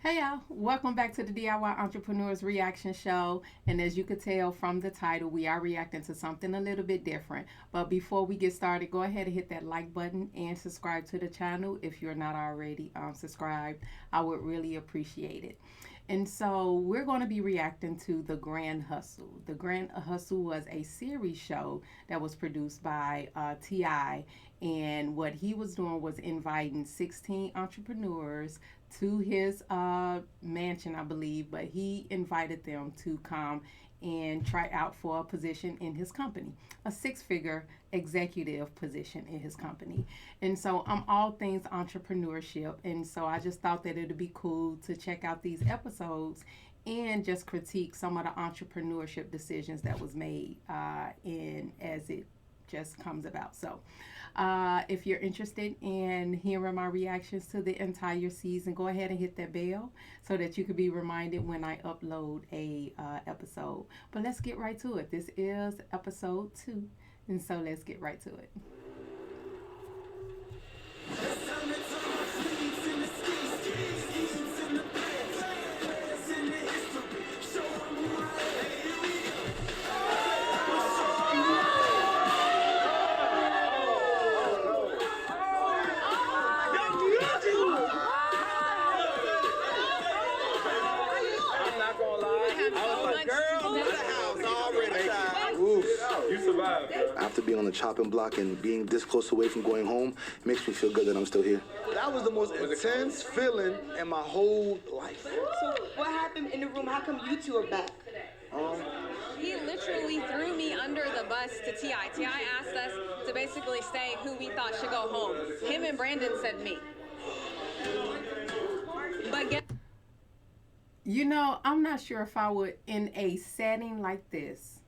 Hey y'all, welcome back to the DIY Entrepreneurs Reaction Show. And as you could tell from the title, we are reacting to something a little bit different. But before we get started, go ahead and hit that like button and subscribe to the channel if you're not already subscribed. I would really appreciate it. And so we're going to be reacting to The Grand Hustle. The Grand Hustle was a series show that was produced by T.I. And what he was doing was inviting 16 entrepreneurs to his mansion, I believe, but he invited them to come and try out for a position in his company, a six-figure executive position in his company. And so I'm all things entrepreneurship, and so I just thought that it'd be cool to check out these episodes and just critique some of the entrepreneurship decisions that was made in as it just comes about. So if you're interested in hearing my reactions to the entire season, go ahead and hit that bell so that you can be reminded when I upload a episode. But let's get right to it. This is episode 2, and so let's get right to it. After being on the chopping block and being this close away from going home, it makes me feel good that I'm still here. That was the most intense feeling in my whole life. So what happened in the room? How come you two are back? He literally threw me under the bus to T.I. T.I. asked us to basically say who we thought should go home. Him and Brandon said me. But I'm not sure if I would, in a setting like this,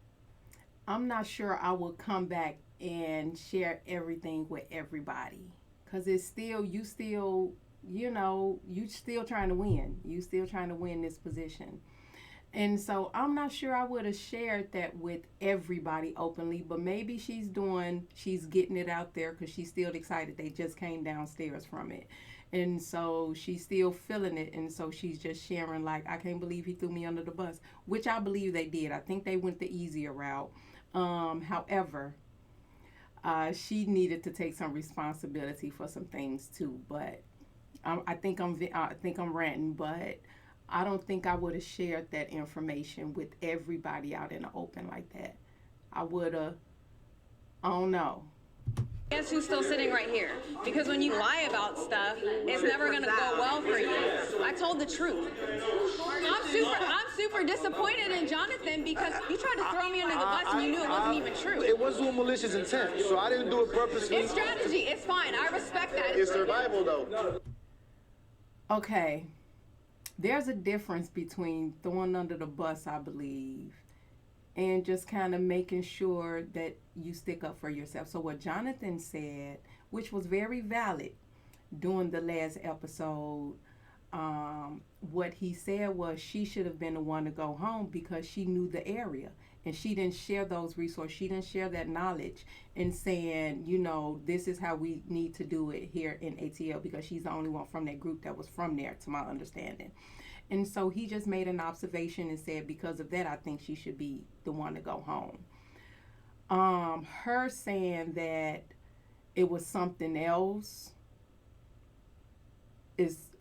I'm not sure I would come back and share everything with everybody. Because it's still, you still trying to win. You still trying to win this position. And so I'm not sure I would have shared that with everybody openly, but maybe she's getting it out there because she's still excited. They just came downstairs from it. And so she's still feeling it. And so she's just sharing like, I can't believe he threw me under the bus, which I believe they did. I think they went the easier route. However, she needed to take some responsibility for some things too. But I think I'm ranting, but I don't think I would have shared that information with everybody out in the open like that. I would have. I don't know. guess who's still sitting right here? Because when you lie about stuff, it's never gonna go well for you. I told the truth. I'm super disappointed in Jonathan because you tried to throw me under the bus and you knew it wasn't even true. It wasn't with malicious intent, so I didn't do it purposely. It's strategy. It's fine. I respect that. It's survival, though. Okay. There's a difference between throwing under the bus, I believe, and just kind of making sure that you stick up for yourself. So what Jonathan said, which was very valid during the last episode, what he said was she should have been the one to go home because she knew the area and she didn't share those resources. She didn't share that knowledge in saying, this is how we need to do it here in ATL, because she's the only one from that group that was from there, to my understanding. And so he just made an observation and said, because of that, I think she should be the one to go home. Her saying that it was something else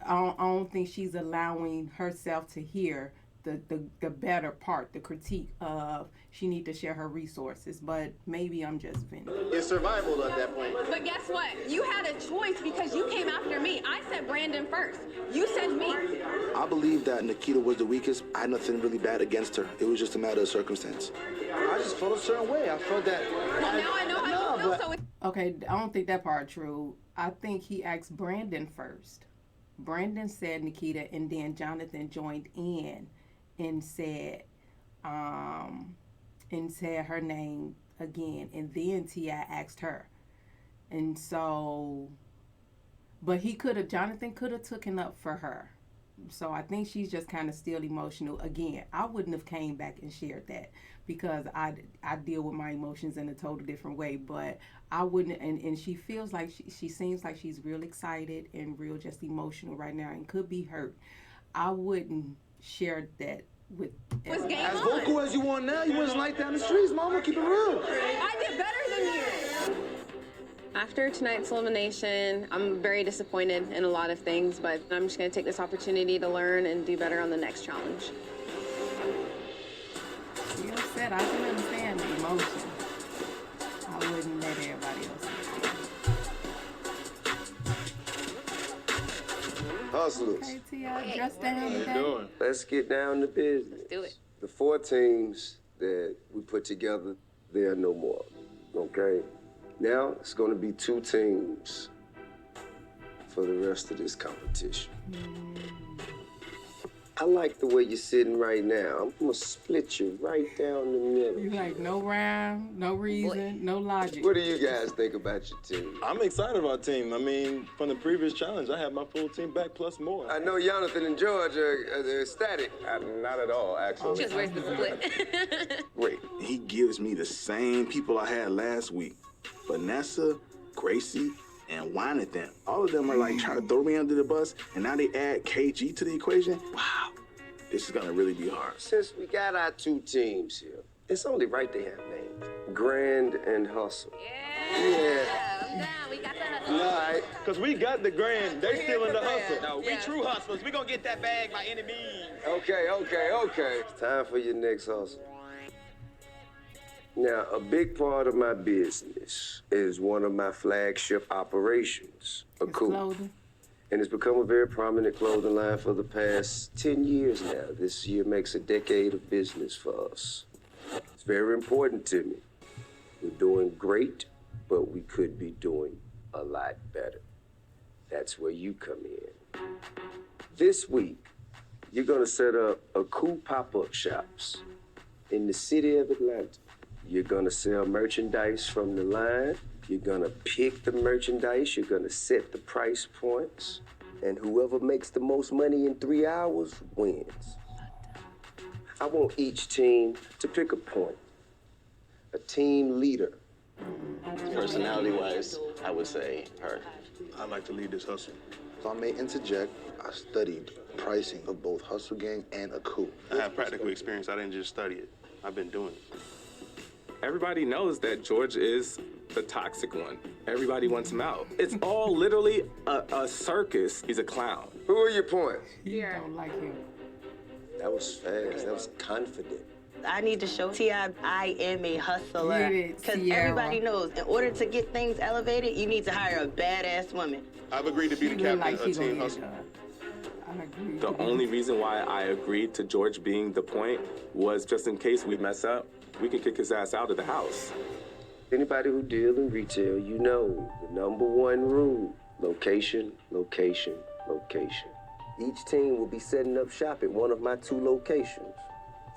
I don't think she's allowing herself to hear the better part, the critique of she need to share her resources. But maybe I'm just venting. It's survival at that point. But guess what? You had a choice because you came after me. I said Brandon first. You said me. I believe that Nikita was the weakest. I had nothing really bad against her. It was just a matter of circumstance. I just felt a certain way. I felt that. Well, now I know how you feel. Okay, I don't think that part true. I think he asked Brandon first. Brandon said Nikita, and then Jonathan joined in and said her name again, and then T.I. asked her. And so, but Jonathan could have taken up for her. So I think she's just kind of still emotional. Again, I wouldn't have came back and shared that because I deal with my emotions in a total different way. But I wouldn't, and she feels like she seems like she's real excited and real just emotional right now and could be hurt. I wouldn't share that with What's game As on? vocal as you want now, you wasn't like that in the streets, mama. Keep it real. I did better than you. After tonight's elimination, I'm very disappointed in a lot of things, but I'm just going to take this opportunity to learn and do better on the next challenge. You upset. I can understand the emotion. I wouldn't let everybody else. Hustlers, Okay, T.I. Dress down today. Doing? let's get down to business. Let's do it. The 4 teams that we put together, they are no more, okay? Now it's gonna be 2 teams for the rest of this competition. I like the way you're sitting right now. I'm gonna split you right down the middle. You like no rhyme, no reason, no logic. What do you guys think about your team? I'm excited about team. I mean, from the previous challenge, I had my full team back plus more. I know Jonathan and George are ecstatic. Not at all, actually. Just where's the split? Great. He gives me the same people I had last week. Vanessa, Gracie, and Jonathan. All of them are like trying to throw me under the bus, and now they add KG to the equation. Wow. This is gonna really be hard. Since we got our 2 teams here, it's only right they have names. Grand and Hustle. Yeah. I'm down. We got that. All right. Because we got the grand, they still in the hustle. No, we true hustlers. We gonna get that bag by any means. Okay. It's time for your next hustle. Now, a big part of my business is one of my flagship operations, It's Akoo. clothing. And it's become a very prominent clothing line for the past 10 years now. This year makes a decade of business for us. It's very important to me. We're doing great, but we could be doing a lot better. That's where you come in. This week, you're gonna set up Akoo pop-up shops in the city of Atlanta. You're gonna sell merchandise from the line. You're gonna pick the merchandise. You're gonna set the price points. And whoever makes the most money in 3 hours wins. I want each team to pick a point. A team leader. Personality-wise, I would say her. I'd like to lead this hustle. If I may interject, I studied pricing of both Hustle Gang and Akoo. I have practical experience. I didn't just study it. I've been doing it. Everybody knows that George is the toxic one. Everybody wants him out. It's all literally a circus. He's a clown. Who are your points? You don't like him. That was fast. That was confident. I need to show T.I. I am a hustler. Get it, Because Sierra. everybody knows, in order to get things elevated, you need to hire a badass woman. I've agreed to be the He look captain like he of gonna Team get Hustle. done. I agree. The only reason why I agreed to George being the point was just in case we mess up, we can kick his ass out of the house. Anybody who deals in retail, you know the #1 rule: location, location, location. Each team will be setting up shop at one of my 2 locations.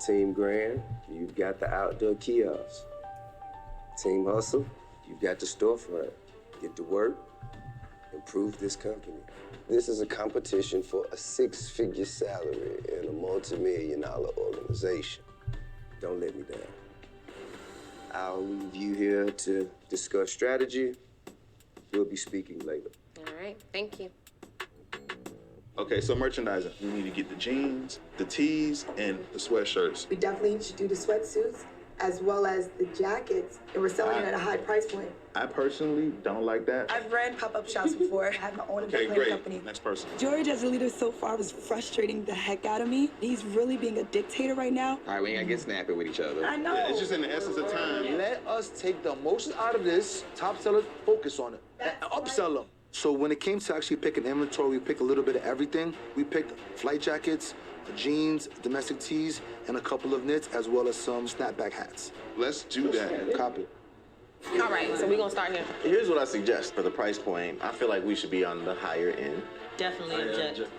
Team Grand, you've got the outdoor kiosk. Team Hustle, you've got the storefront. Get to work, improve this company. This is a competition for a 6-figure salary in a multi-million-dollar organization. Don't let me down. I'll leave you here to discuss strategy. We'll be speaking later. All right. Thank you. Okay, so merchandising. We need to get the jeans, the tees, and the sweatshirts. We definitely should do the sweatsuits as well as the jackets, and we're selling it at a high price point. I personally don't like that. I've ran pop-up shops before. I have my own Okay, event great. company. Next person. George as a leader so far was frustrating the heck out of me. He's really being a dictator right now. All right, we ain't gotta get snappy with each other. I know. Yeah, it's just in the essence of time. Let us take the emotions out of this. Top sellers, focus on it. And upsell them. So when it came to actually picking inventory, we picked a little bit of everything. We picked flight jackets, jeans, domestic tees, and a couple of knits, as well as some snapback hats. Let's do that. Copy. All right. So we're going to start here. Here's what I suggest for the price point. I feel like we should be on the higher end. Definitely object.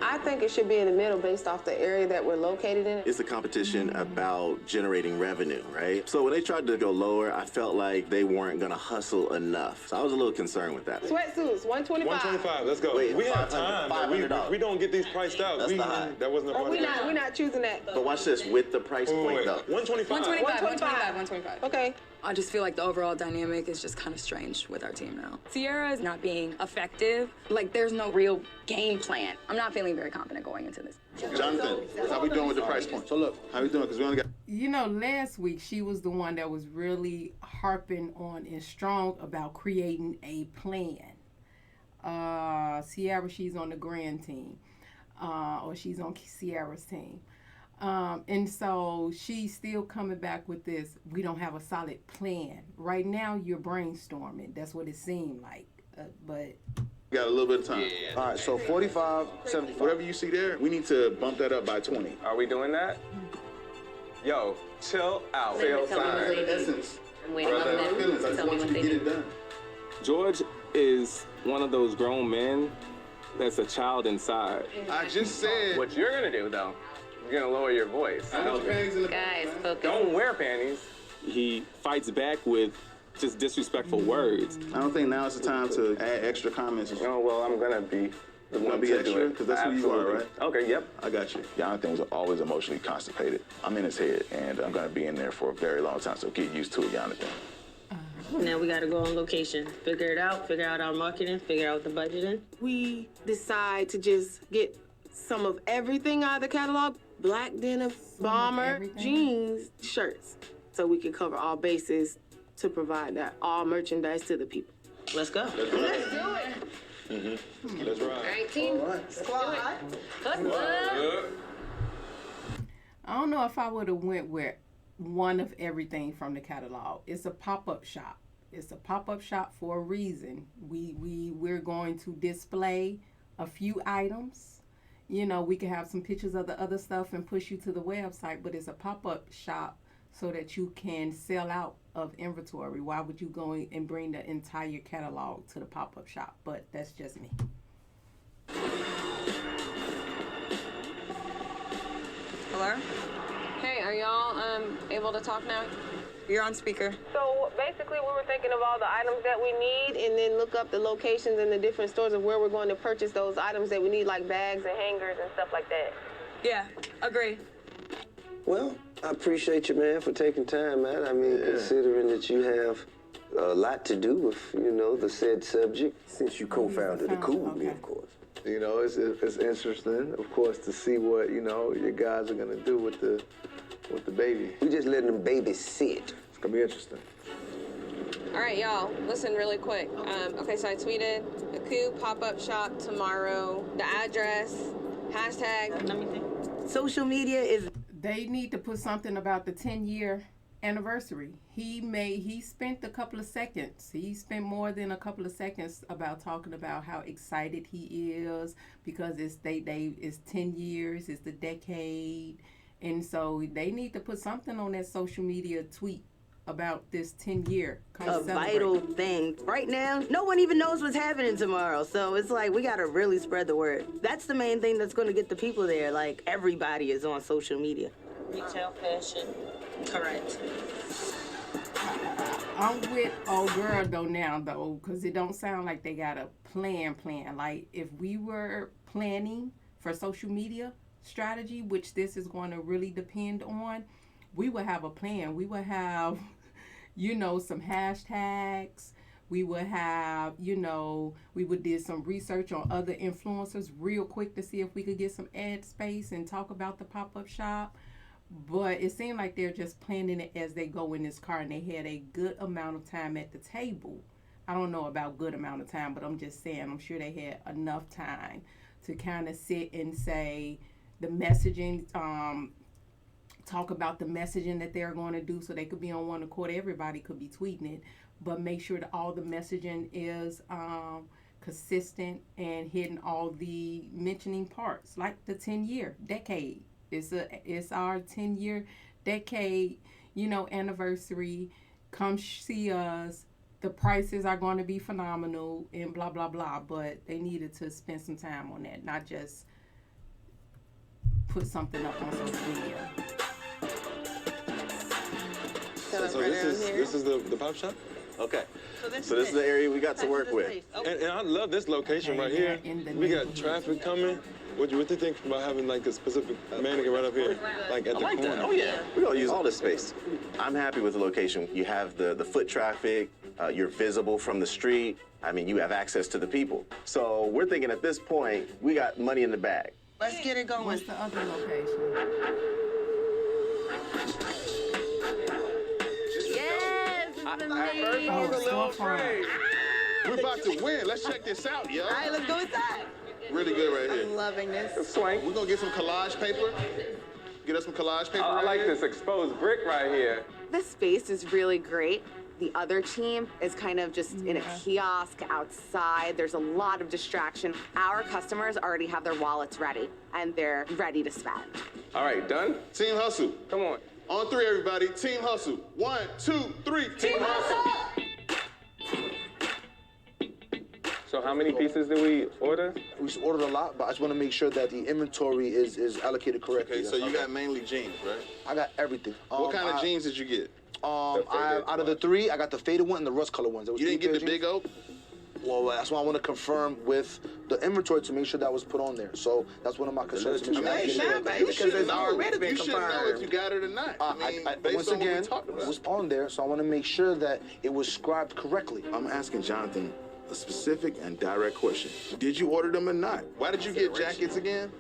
I think it should be in the middle based off the area that we're located in. It's a competition about generating revenue, right? So when they tried to go lower, I felt like they weren't gonna hustle enough. So I was a little concerned with that. Sweatsuits, 125. 125, let's go. Wait, we have time. $500. We don't get these priced out. That's the high. That wasn't a part We're of it. not choosing that. But watch this, with the price point though. 125. 125. Okay. I just feel like the overall dynamic is just kind of strange with our team now. Sierra is not being effective. Like, there's no real game plan. I'm not feeling very confident going into this. Jonathan, how we doing with the price point? So look, how we doing? Because we only got... You know, last week she was the one that was really harping on and strong about creating a plan. Sierra, she's on the grand team, or she's on Sierra's team. And so she's still coming back with this, we don't have a solid plan. Right now, you're brainstorming. That's what it seemed like. But We got a little bit of time. Yeah. All right, so 45, 75. Whatever you see there, we need to bump that up by 20. Are we doing that? Yo, chill out. Fail sign. Essence. I'm waiting on them Feelings. I to just tell me want you what to they get do. it done. George is one of those grown men that's a child inside. I just said... What you're gonna do, though, you're gonna lower your voice. Guys, focus. Don't wear panties. He fights back with just disrespectful words. I don't think now is the time to add extra comments. Oh, well, I'm gonna be the one be to extra? do it. Because that's who you are, Absolutely. right? Okay, yep. I got you. Jonathan was always emotionally constipated. I'm in his head, and I'm gonna be in there for a very long time, so get used to it, Jonathan. Now we gotta go on location, figure it out, figure out our marketing, figure out the budgeting. We decide to just get some of everything out of the catalog, black denim, bomber, jeans, shirts, so we can cover all bases to provide that all merchandise to the people. Let's go. Let's do it. That's right. All right, team. Squad. Let's go. I don't know if I would have went with one of everything from the catalog. It's a pop-up shop. It's a pop-up shop for a reason. We're going to display a few items. You know, we can have some pictures of the other stuff and push you to the website, but it's a pop-up shop so that you can sell out of inventory. Why would you go and bring the entire catalog to the pop-up shop? But that's just me. Hello? Hey, are y'all able to talk now? You're on speaker. So basically, we were thinking of all the items that we need and then look up the locations in the different stores of where we're going to purchase those items that we need, like bags and hangers and stuff like that. Yeah, agree. Well, I appreciate you, man, for taking time, man. I mean, considering that you have a lot to do with, you know, the said subject, since you co-founded Akoo with me, of course. You know, it's interesting, of course, to see what, you know, your guys are gonna do with the baby. We just letting them babies sit. It's gonna be interesting. All right, y'all, listen really quick. Okay, so I tweeted Akoo pop-up shop tomorrow, the address, hashtag. Let me think. Social media is... They need to put something about the 10-year anniversary. He spent a couple of seconds. He spent more than a couple of seconds about talking about how excited he is because it's 10 years, it's the decade. And so they need to put something on that social media tweet about this 10-year. A vital thing. Right now, no one even knows what's happening tomorrow. So it's like, we gotta really spread the word. That's the main thing that's gonna get the people there. Like, everybody is on social media. Retail, fashion. Correct. I'm with old girl though, because it don't sound like they got a plan. Like, if we were planning for social media strategy, which this is going to really depend on, we would have a plan. We would have, you know, some hashtags. We would have, you know, we would do some research on other influencers real quick to see if we could get some ad space and talk about the pop-up shop. But it seemed like they're just planning it as they go in this car, and they had a good amount of time at the table. I don't know about good amount of time, but I'm just saying, I'm sure they had enough time to kind of sit and say the messaging, talk about the messaging that they're going to do so they could be on one accord. Everybody could be tweeting it, but make sure that all the messaging is consistent and hitting all the mentioning parts, like the 10-year decade. It's our 10-year decade, you know, anniversary. Come see us. The prices are going to be phenomenal and blah, blah, blah. But they needed to spend some time on that, not just put something up on social media. So this is the pop shop? Okay. So this is the area we got to work with. And I love this location right here. We got traffic coming. What do you think about having like a specific mannequin right up here, like at the corner? That. Oh yeah, we're gonna use all this space. I'm happy with the location. You have the foot traffic. You're visible from the street. I mean, you have access to the people. So we're thinking at this point, we got money in the bag. Let's get it going. What's the other location? Yes, this is amazing. I was a little afraid. We're about to win. Let's check this out, yo. All right, let's go inside. Really good right here. I'm loving this. Swank. We're gonna get some collage paper. Get us some collage paper. I like this exposed brick right here. This space is really great. The other team is kind of just in a kiosk outside. There's a lot of distraction. Our customers already have their wallets ready, and they're ready to spend. All right, done? Team hustle. Come on. On three, everybody. Team hustle. 1, 2, 3. Team hustle. So how many pieces did we order? We ordered a lot, but I just want to make sure that the inventory is allocated correctly. Okay, so you got mainly jeans, right? I got everything. What kind of jeans did you get? Out of the three, I got the faded one and the rust color ones. You didn't get the big oak? Well, that's why I want to confirm with the inventory to make sure that was put on there. So that's one of my concerns. To make sure You should know if you got it or not. Once again, it was on there, so I want to make sure that it was scribed correctly. I'm asking Jonathan a specific and direct question. Did you order them or not? Why did you get jackets again?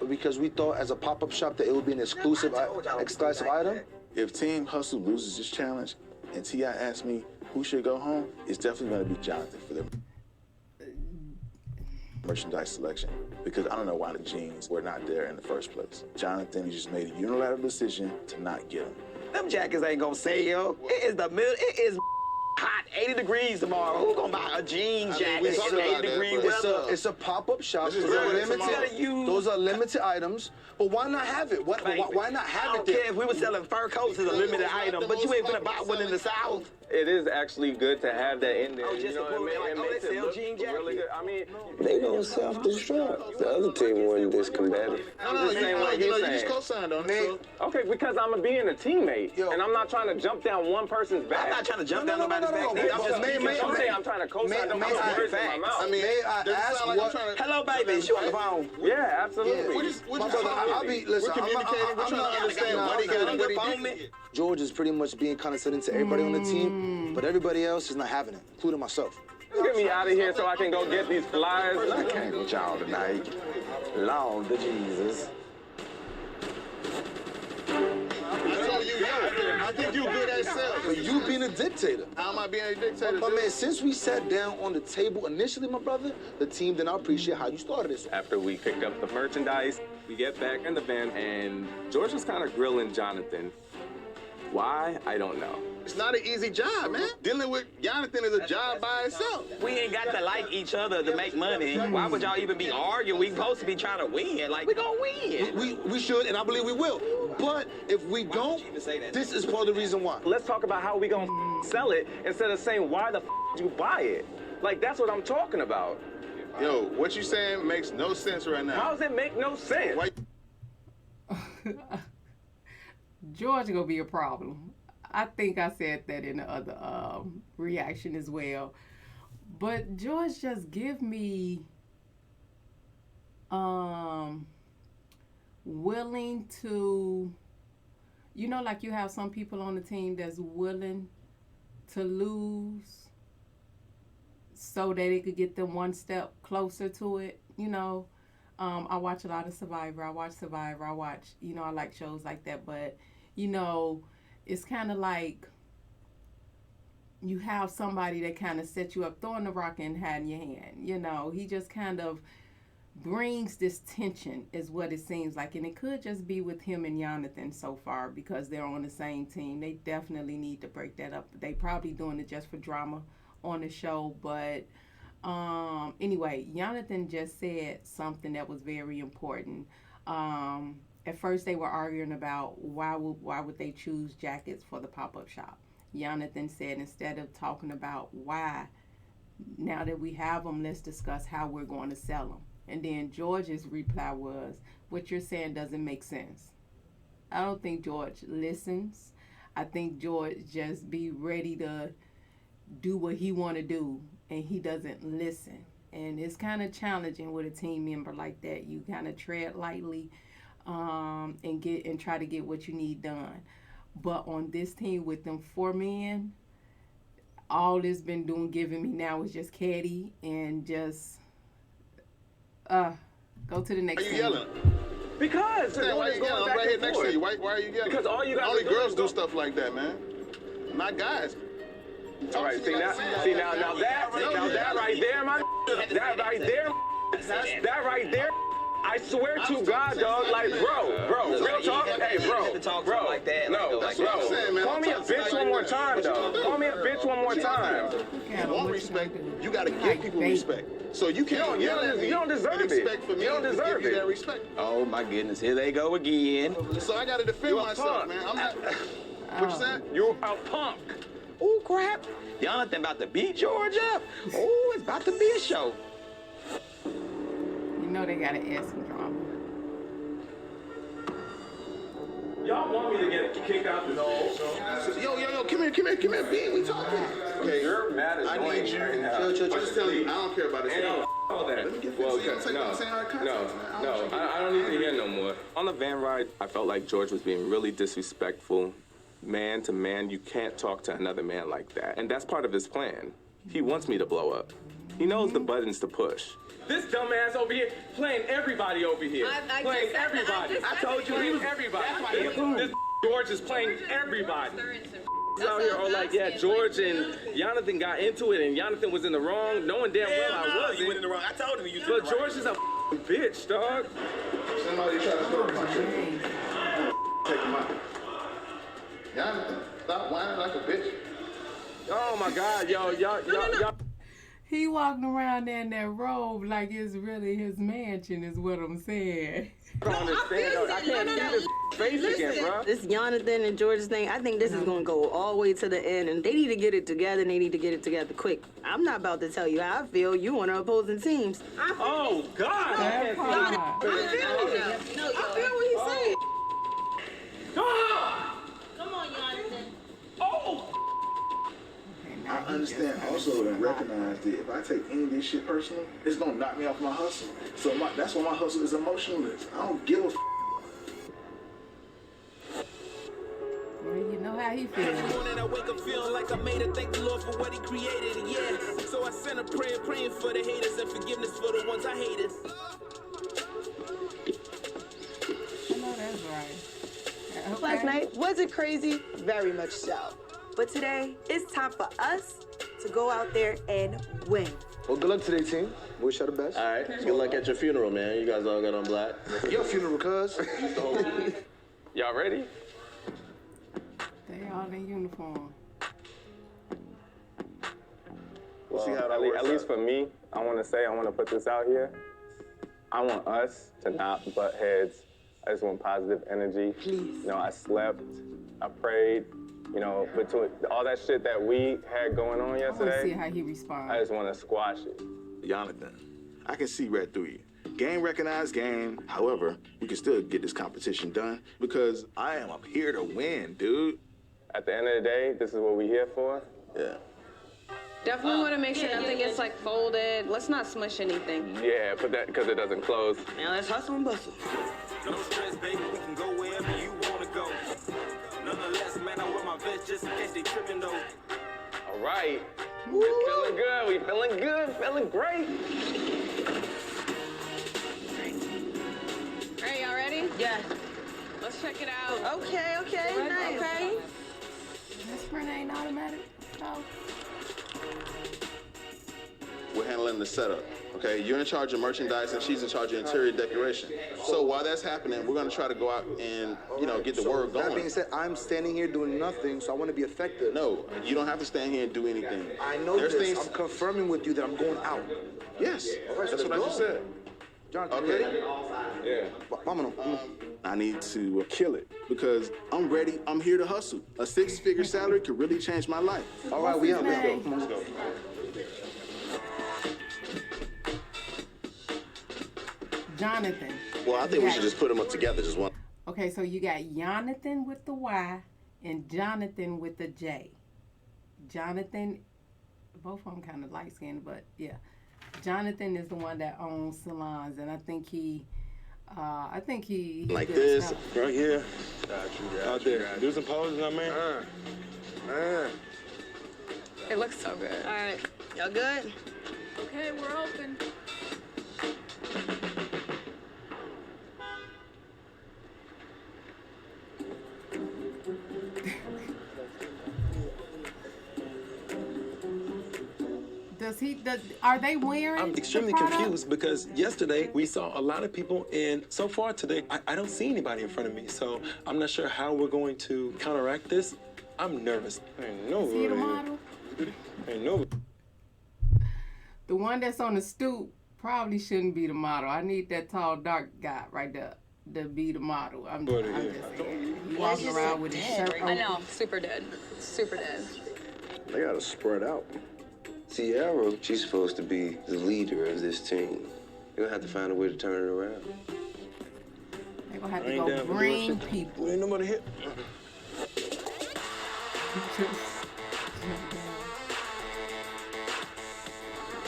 Because we thought as a pop-up shop that it would be an exclusive item. If Team Hustle loses this challenge and T.I. asks me who should go home, it's definitely going to be Jonathan for their merchandise selection. Because I don't know why the jeans were not there in the first place. Jonathan, he just made a unilateral decision to not get them. Them jackets ain't gonna sell. It is the middle. It is hot, 80 degrees tomorrow. Who gonna buy a jean jacket in 80 degree weather? It's a pop-up shop. Those are limited items. But why not have it? Why not have it? I don't care if we were selling fur coats as a limited item, but you ain't gonna buy one in the South. It is actually good to have that in there. Oh, just you know to put what I mean? they sell jean jackets. Really good. I mean, They gonna self-destruct. The other team wasn't this combative. No, you just co-signed on it. Okay, because I'm being a teammate, and I'm not trying to jump down one person's back. I'm not trying to jump down nobody's back. I'm saying I'm trying to co-sign. Don't put words in my mouth. I mean, hello, baby. She on the phone. Yeah, absolutely. Listen, we're communicating. We're trying to understand what he got and what he did. George is pretty much being condescending to everybody on the team, but everybody else is not having it, including myself. Let's get me out of here so I can go get these flyers. I can't with y'all tonight. Lord the Jesus. I think you good at sales. But you being a dictator. How am I being a dictator? My man, since we sat down on the table initially, my brother, the team did not appreciate how you started this. After we picked up the merchandise, we get back in the van, and George was kind of grilling Jonathan. Why? I don't know. It's not an easy job, man. Dealing with Jonathan is a job by itself. We ain't got to like each other to make money. Why would y'all even be arguing? We supposed to be trying to win. Like, we gonna win. We should, and I believe we will. But if we don't, this is part of the reason why. Let's talk about how we gonna sell it instead of saying why the did you buy it. Like, that's what I'm talking about. Yo, what you saying makes no sense right now. How does it make no sense? Why? George gonna be a problem. I think I said that in the other reaction as well. But George just give me willing to, you know, like you have some people on the team that's willing to lose so that they could get them one step closer to it, you know. I watch a lot of Survivor. I watch, you know, I like shows like that. But, you know, it's kind of like you have somebody that kind of sets you up, throwing the rock and hiding your hand. You know, he just kind of brings this tension is what it seems like. And it could just be with him and Jonathan so far because they're on the same team. They definitely need to break that up. They probably doing it just for drama on the show. But anyway, Jonathan just said something that was very important. At first they were arguing about why would they choose jackets for the pop-up shop. Jonathan said instead of talking about why, now that we have them, let's discuss how we're going to sell them. And then George's reply was, what you're saying doesn't make sense. I don't think George listens. I think George just be ready to do what he want to do, and he doesn't listen. And it's kind of challenging with a team member like that. You kind of tread lightly and try to get what you need done. But on this team with them 4 men, all it's been giving me now is just caddy and just go to the next Why you team. yelling? Because Why you yelling? I'm right here next to you. Why are you yelling? Because all you guys only are doing girls is do stuff like that, man. Not guys. All right, see now that right there, man. That right there. That right there. I swear to God, dog, like, bro, real talk, hey, bro, like that. no, That's what I'm saying, man. call me a bitch one more time, dog. Call me a bitch one more time. You want respect, you gotta give people respect. So you can't yell at me. You don't deserve and it. expect for me You don't to deserve give you it. that respect. Oh my goodness, here they go again. So I gotta defend You a myself, punk. man. I'm not. What you said? You a punk. Oh crap! Jonathan about to beat George up. Oh, it's about to be a show. You know they gotta add some drama. Y'all want me to get kicked out the show? Yo, come here, B. We talking. Okay, You're mad I annoying need you. right now. I'm just telling you, I don't care about this. All that. Let me get Well, 15. okay, I'm saying how it comes out, man. no, I don't need to hear no more. On the van ride, I felt like George was being really disrespectful. Man to man, you can't talk to another man like that. And that's part of his plan. He wants me to blow up. He knows the buttons to push. This dumbass over here playing everybody over here. I playing just said that. everybody. I just told you he was everybody. This George is playing everybody. He's out here all like, yeah, George and Jonathan got into it and Jonathan was in the wrong, knowing damn well I wasn't. You went in the wrong. I told him you. But George is a bitch, dog. Somebody try to throw my shit. Take him out. Jonathan, stop whining like a bitch. Oh my God, y'all. He walking around there in that robe like it's really his mansion is what I'm saying. I don't understand. I can't see this face again, bro. This Jonathan and George's thing, I think this is going to go all the way to the end, and they need to get it together, and they need to get it together quick. I'm not about to tell you how I feel. You on opposing teams. Oh, God. I can't see I feel what he's saying. Come on, Jonathan. Oh! I understand also and recognize that if I take any of this shit personal, it's gonna knock me off my hustle. So that's why my hustle is emotionless. I don't give a Well, you know how he feels. Morning I wake up feeling like I made it. Thank the Lord for what He created. Yeah. So I sent a prayer, praying for the haters and forgiveness for the ones I hated. I know that's right. Okay. Last night, was it crazy? Very much so. But today, it's time for us to go out there and win. Well, good luck today, team. Wish you the best. All right, good luck at your funeral, man. You guys all got on black. Your funeral, cuz. Y'all ready? They all in uniform. Well, see how that works at least out. for me, I want to put this out here. I want us to not butt heads. I just want positive energy. Please. You know, I slept, I prayed. You know, between all that shit that we had going on I want to see yesterday, how he responds. I just want to squash it. Jonathan, I can see right through you. Game recognized game. However, we can still get this competition done because I am up here to win, dude. At the end of the day, this is what we're here for. Yeah. Definitely want to make sure nothing gets like folded. Let's not smush anything. Yeah, put that because it doesn't close. Now let's hustle and bustle. No stress, baby. We can go wherever you want to go. Nonetheless, man, I wear my vest just in case they tripping though. All right. We're feeling good. We feeling good. Feeling great. All right, y'all ready? Yeah. Let's check it out. Okay, nice. Okay. This print ain't automatic. Oh. We're handling the setup. Okay, you're in charge of merchandise and she's in charge of interior decoration. So while that's happening, we're gonna try to go out and, get the word That going. being said, I'm standing here doing nothing, so I want to be effective. No, you don't have to stand here and do anything. I know There's this. things. I'm confirming with you that I'm going out. Yes, right, so that's what I let's just go. said. Jonathan, Okay. ready? Yeah. Vámonos. I need to kill it because I'm ready. I'm here to hustle. A 6-figure salary could really change my life. All right, we out. Let's go. name? Come on, let's go. Jonathan. Well, I think we should just put them up together, just one. Okay, so you got Jonathan with the Y and Jonathan with the J. Jonathan, both of them kind of light skinned, but yeah. Jonathan is the one that owns salons, and I think he Like does this, stuff. right here. Out there. Do some poses, I mean. It looks so good. All right, y'all good? Okay, we're open. Are they wearing? I'm extremely the product? confused because yesterday we saw a lot of people, and so far today I don't see anybody in front of me. So I'm not sure how we're going to counteract this. I'm nervous. Ain't no See the model? Ain't no. The one that's on the stoop probably shouldn't be the model. I need that tall, dark guy right there to be the model. I'm just saying. He walking around with his shirt open. I know, super dead. Super dead. They gotta spread out. Sierra, she's supposed to be the leader of this team. You're gonna have to find a way to turn it around. They're gonna have to go bring people. Ain't nobody here.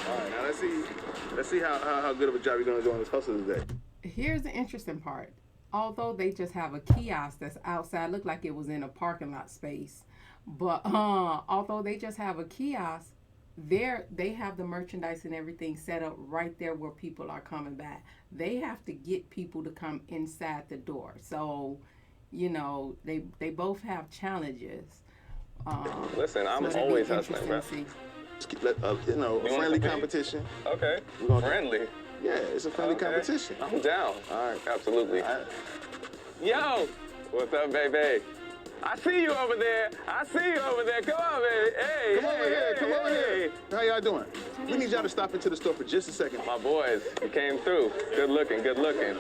All right, now let's see how good of a job you're gonna do on this hustle today. Here's the interesting part. Although they just have a kiosk that's outside, looked like it was in a parking lot space. But although they just have a kiosk, they have the merchandise and everything set up right there where people are coming by. They have to get people to come inside the door. So, you know, they both have challenges. Listen, I'm always hustling, bro. You know, a friendly competition. Okay. Friendly. Yeah, it's a friendly competition. I'm down. All right. Absolutely. All right. Yo, what's up, baby? I see you over there. I see you over there. Come on, baby. Hey, Come over here. Come over here. How y'all doing? We need y'all to stop into the store for just a second. My boys, you came through. Good looking, good looking.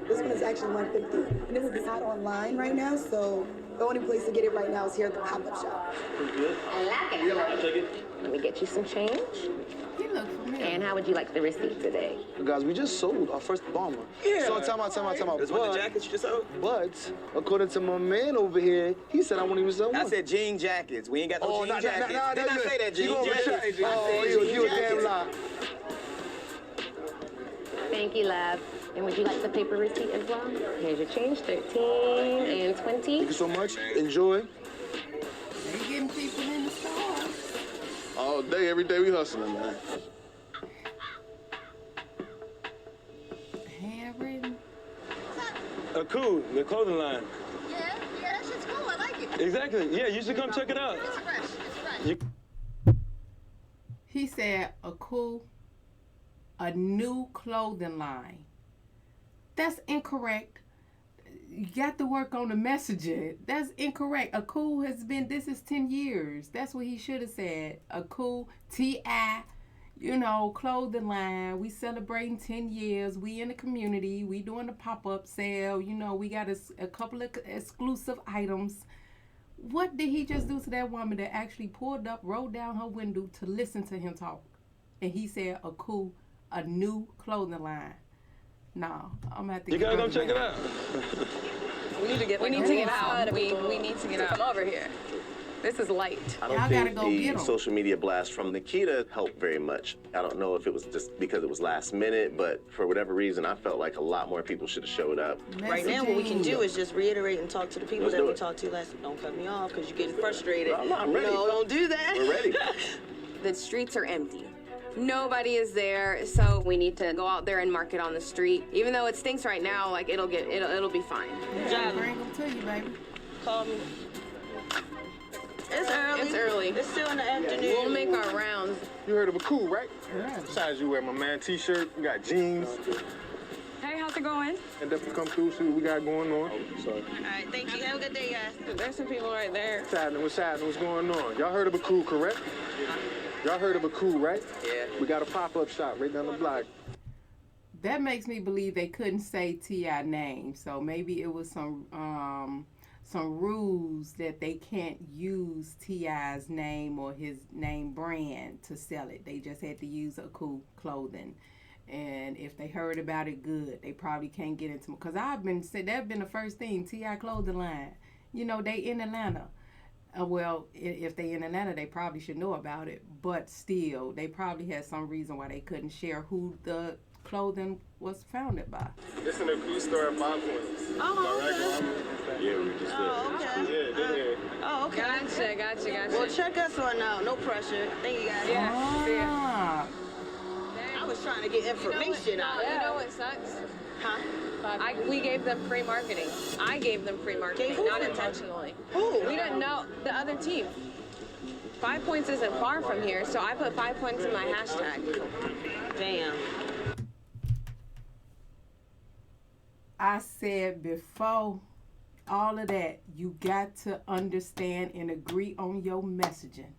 This one is actually $150. And this is out online right now, so the only place to get it right now is here at the pop-up shop. I like it. Yeah, I'll take it. Let me get you some change. You look familiar. And how would you like the receipt today? Guys, we just sold our first bomber. Yeah. So time out. This one of the jackets you just sold? But according to my man over here, he said I won't even sell one. I said jean jackets. We ain't got no jean jackets. Didn't I say that jean jackets? You a damn lie. Thank you, love. And would you like the paper receipt as well? Here's your change, 13 and 20. Thank you so much. Enjoy. They getting people in the store. All day, every day we hustling, man. Handwritten. Akoo, the clothing line. Yeah, that shit's cool. I like it. Exactly. Yeah, you should come check it out. It's fresh. It's fresh. He said, Akoo, a new clothing line. That's incorrect. You got to work on the messaging. That's incorrect. Akoo has been, this is 10 years. That's what he should have said. Akoo, T.I., you know, clothing line. We celebrating 10 years. We in the community. We doing the pop-up sale. You know, we got a couple of exclusive items. What did he just do to that woman that actually pulled up, rolled down her window to listen to him talk? And he said, Akoo, a new clothing line. No, I'm gonna have to. You gotta come check it out. We need to get. We need to get out. We need to get out. Come over here. This is light. I don't think the social media blast from Nikita helped very much. I don't know if it was just because it was last minute, but for whatever reason, I felt like a lot more people should have showed up. Right now, what we can do is just reiterate and talk to the people that we talked to last. Don't cut me off because you're getting frustrated. No, I'm ready. No, don't do that. We're ready. The streets are empty. Nobody is there, so we need to go out there and market on the street. Even though it stinks right now, like it'll be fine. Yeah, bring them to you, baby. Call me. It's early. It's early. It's still in the afternoon. We'll make our rounds. You heard of Akoo, right? Yeah. Size you wear, my man. T-shirt. We got jeans. Hey, how's it going? And definitely come through, see what we got going on. So. All right, thank you. Have a good day, guys. There's some people right there. What's happening? What's going on? Y'all heard of Akoo, correct? Y'all heard of Akoo, right? Yeah. We got a pop-up shop right down the block. That makes me believe they couldn't say T.I. name, so maybe it was some rules that they can't use T.I.'s name or his name brand to sell it. They just had to use Akoo clothing. And if they heard about it, good. They probably can't get into it. Because that's been the first thing, T.I. clothing line. You know, they in Atlanta. Well, if they in Atlanta, they probably should know about it. But still, they probably had some reason why they couldn't share who the clothing was founded by. It's an Akoo store at 5 points. Oh, okay. Yeah, we just okay. Oh, okay. Gotcha. Well, check us on out. No pressure. Thank you guys. Ah. I was trying to get information out. You know what sucks? Huh? We gave them free marketing. I gave them free marketing, not intentionally. Who? We didn't know the other team. 5 points isn't far from here, so I put 5 points in my hashtag. Damn. I said before all of that, you got to understand and agree on your messaging.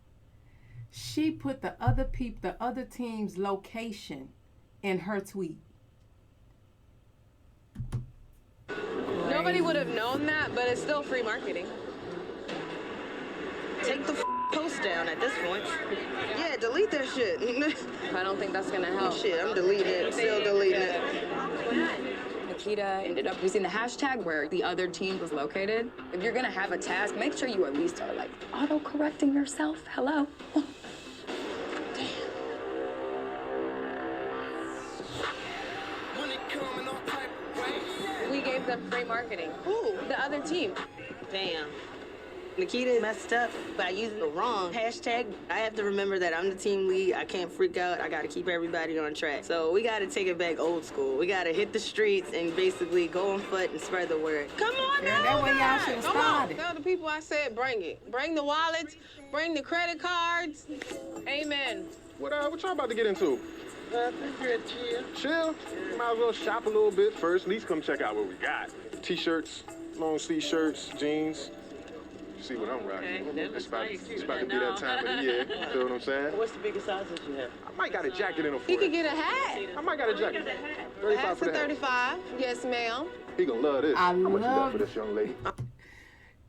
She put the other team's location in her tweet. Nobody would have known that, but it's still free marketing. Take the post down at this point. Yeah, delete that shit. I don't think that's gonna help. Shit, I'm deleting it. Still deleting it. Nikita ended up using the hashtag where the other team was located. If you're gonna have a task, make sure you at least are like auto-correcting yourself. Hello. We gave them free marketing. Who? The other team. Damn. Nikita messed up by using the wrong hashtag. I have to remember that I'm the team lead. I can't freak out. I got to keep everybody on track. So we got to take it back old school. We got to hit the streets and basically go on foot and spread the word. Come on now. That way y'all should have Come on. started. Tell the people I said bring it. Bring the wallets. Bring the credit cards. Amen. What y'all about to get into? Chill? You might as well shop a little bit first. At least come check out what we got. T-shirts, long sleeve shirts, jeans. See what I'm rocking. It's about to be that time of the year. You feel what I'm saying? What's the biggest sizes you have? I might got a jacket in them for He could get a hat. I might got a jacket. The 35 hat's for for the hat. 35. Yes, ma'am. He gonna love this. I How much you got love for this young lady?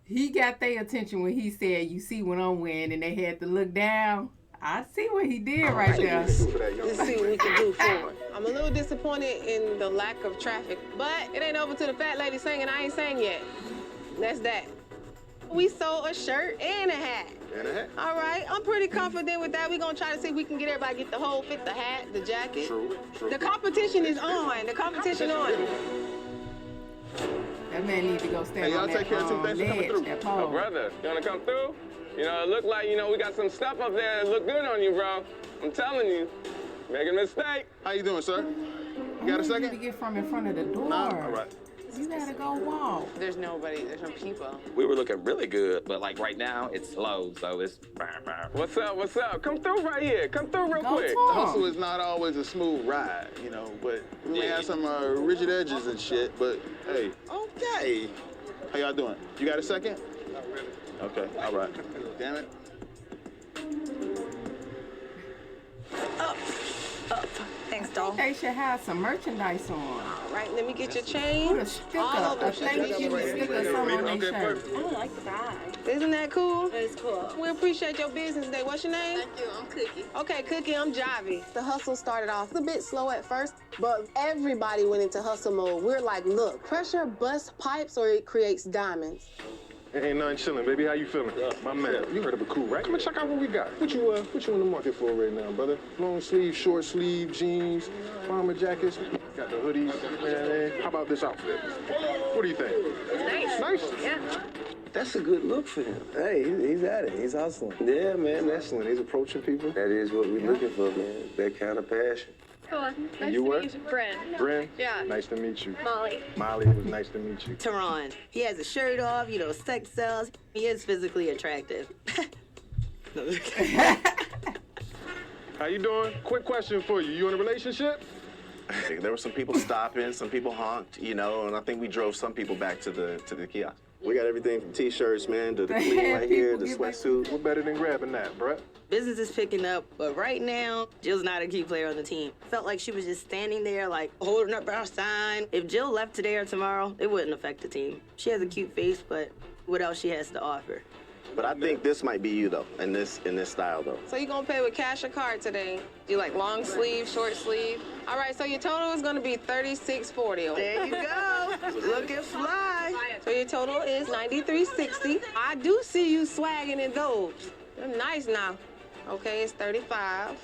He got their attention when he said, "You see what I'm wearing," and they had to look down. I see what he did right there. Let's see what we can do for it. I'm a little disappointed in the lack of traffic, but it ain't over to the fat lady singing. I ain't sang yet. That's that. We sold a shirt and a hat. And a hat. All right, I'm pretty confident with that. We're gonna try to see if we can get everybody to get the whole fit, the hat, the jacket. True. The competition is on. The competition on. That man need to go stand Hey, y'all on take care of some that things coming ledge, through. that Oh, pole. brother, you wanna come through? You know, it look like, we got some stuff up there that look good on you, bro. I'm telling you. Make a mistake. How you doing, sir? You got a You second? to get from in front of the door. Nah, all right. You gotta go walk. There's nobody. There's no people. We were looking really good, but like right now, it's slow, so it's... What's up? Come through right here. Come through real quick. The hustle is not always a smooth ride, but we may have some rigid edges and shit, but hey. Okay. How y'all doing? You got a second? Not really. Okay, all right. Damn it. Thanks, doll. They should have some merchandise on. All right, let me get your chain. Put a sticker, a thank you sticker or something on their shirt. I like the bag. Isn't that cool? It's cool. We appreciate your business today. What's your name? Thank you. I'm Cookie. Okay, Cookie, I'm Javi. The hustle started off a bit slow at first, but everybody went into hustle mode. We're like, look, pressure busts pipes or it creates diamonds. Ain't nothing chilling, baby. How you feeling? My man, you heard of Akoo, right? Come check out what we got. What you in the market for right now, brother? Long sleeve, short sleeve, jeans, bomber jackets. Got the hoodies. How about this outfit? What do you think? It's nice. Nice? Yeah. That's a good look for him. Hey, he's at it. He's hustling. Yeah, man, Hustling. He's approaching people. that is what we're looking for, man. That kind of passion. Cool. Nice you to what? meet you. Bryn. Bryn? Yeah. Nice to meet you. Molly. Molly, it was nice to meet you. Tehran. He has a shirt off, sex sells. He is physically attractive. How you doing? Quick question for you. You in a relationship? There were some people stopping, some people honked, and I think we drove some people back to the kiosk. We got everything from T-shirts, man, to the clean right here, the sweatsuit. We're better than grabbing that, bruh. Business is picking up, but right now, Jill's not a key player on the team. Felt like she was just standing there, holding up our sign. If Jill left today or tomorrow, it wouldn't affect the team. She has a cute face, but what else she has to offer? But I think this might be you though, in this style though. So you gonna pay with cash or card today? You like long sleeve, short sleeve? All right, so your total is gonna be $36.40. There you go. Looking fly. So your total is $93.60. I do see you swagging in those. They're nice now. Okay, it's $35.